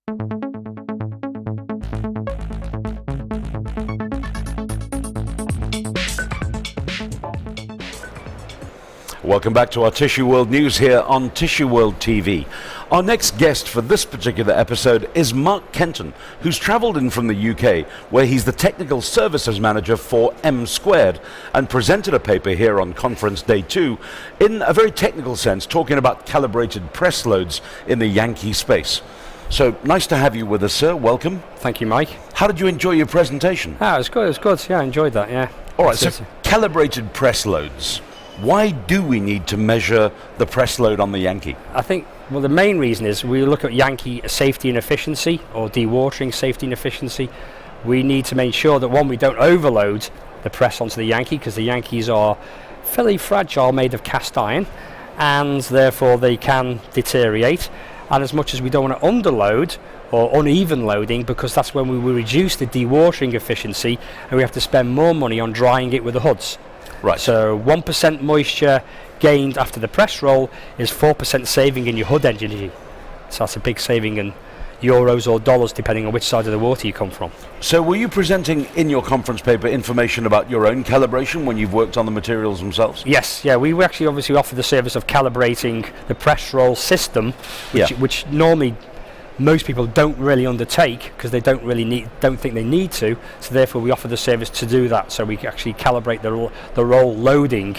Welcome back to our Tissue World News here on Tissue World TV. Our next guest for this particular episode is Mark Penton, who's travelled in from the UK, where he's the Technical Services Manager for M2, and presented a paper here on Conference Day 2 in a very technical sense, talking about calibrated press loads in the Yankee space. So, nice to have you with us, sir. Welcome. Thank you, Mike. How did you enjoy your presentation? It was good. It was good. Yeah, I enjoyed that, yeah. All right, so calibrated press loads. Why do we need to measure the press load on the Yankee? I think, well, the main reason is we look at Yankee safety and efficiency, or dewatering safety and efficiency. We need to make sure that, one, we don't overload the press onto the Yankee, because the Yankees are fairly fragile, made of cast iron, and therefore they can deteriorate. And as much as we don't want to underload or uneven loading, because that's when we will reduce the dewatering efficiency and we have to spend more money on drying it with the hoods. Right. So 1% moisture gained after the press roll is 4% saving in your hood energy. So that's a big saving in euros or dollars, depending on which side of the water you come from. So were you presenting in your conference paper information about your own calibration when you've worked on the materials themselves? Yes, yeah, we actually obviously offer the service of calibrating the press roll system, which normally most people don't really undertake because they don't think they need to. So therefore, we offer the service to do that, so we can actually calibrate the roll loading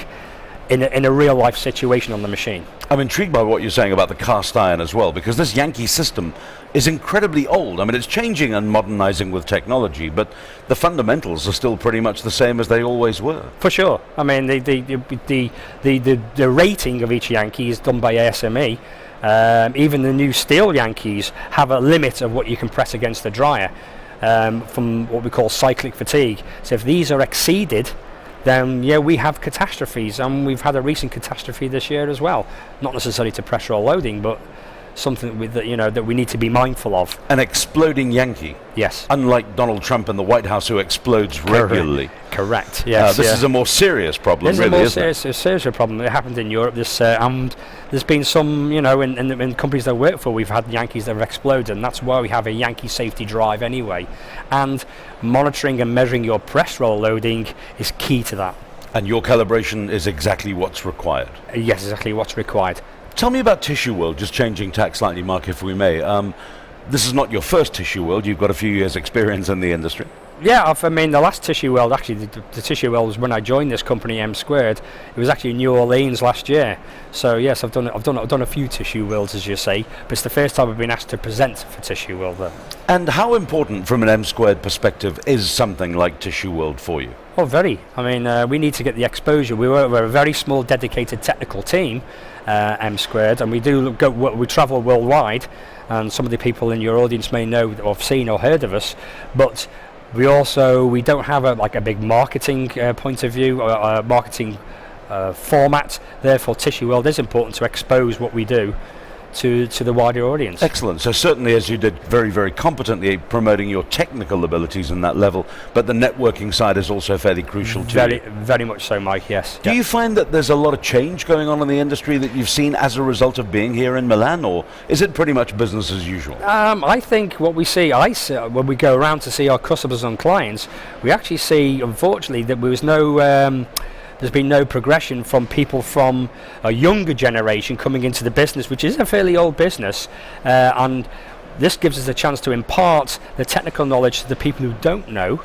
in a real life situation on the machine. I'm intrigued by what you're saying about the cast iron as well, because this Yankee system is incredibly old. I mean, it's changing and modernizing with technology, but the fundamentals are still pretty much the same as they always were. For sure. I mean, the rating of each Yankee is done by ASME. Even the new steel Yankees have a limit of what you can press against the dryer from what we call cyclic fatigue. So if these are exceeded, then yeah, we have catastrophes, and we've had a recent catastrophe this year as well. Not necessarily to press roll loading, but something with that we need to be mindful of. An exploding Yankee. Yes. Unlike Donald Trump in the White House, who explodes regularly. Correct. Yes. This is a more serious problem, really, isn't it? It's a serious problem. It happened in Europe. And there's been some, in companies that I work for, we've had Yankees that have exploded, and that's why we have a Yankee safety drive anyway. And monitoring and measuring your press roll loading is key to that. And your calibration is exactly what's required. Yes, exactly what's required. Tell me about Tissue World, just changing tack slightly, Mark, if we may. This is not your first Tissue World. You've got a few years' experience in the industry. Yeah, the last Tissue World, actually, the Tissue World was when I joined this company, M2. It was actually in New Orleans last year. So yes, I've done a few Tissue Worlds, as you say, but it's the first time I've been asked to present for Tissue World there. And how important, from an M2 perspective, is something like Tissue World for you? Oh, very. I mean, we need to get the exposure. We're a very small, dedicated technical team, M2, and we travel worldwide. And some of the people in your audience may know or have seen or heard of us, but we don't have a big marketing point of view or a marketing format. Therefore, Tissue World is important to expose what we do to the wider audience. Excellent. So certainly, as you did very, very competently, promoting your technical abilities in that level, but the networking side is also fairly crucial to you. Very much so, Mike, yes. Do you find that there's a lot of change going on in the industry that you've seen as a result of being here in Milan, or is it pretty much business as usual? I think what we see, when we go around to see our customers and clients, we actually see, unfortunately, that there's been no progression from people from a younger generation coming into the business, which is a fairly old business, and this gives us a chance to impart the technical knowledge to the people who don't know,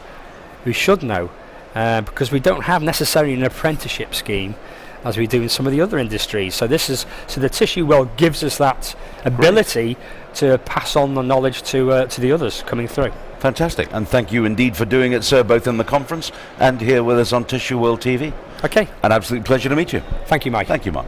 who should know, because we don't have necessarily an apprenticeship scheme as we do in some of the other industries. So the Tissue World gives us that ability to pass on the knowledge to the others coming through. Fantastic, and thank you indeed for doing it, sir, both in the conference and here with us on Tissue World TV. Okay. An absolute pleasure to meet you. Thank you, Mike. Thank you, Mark.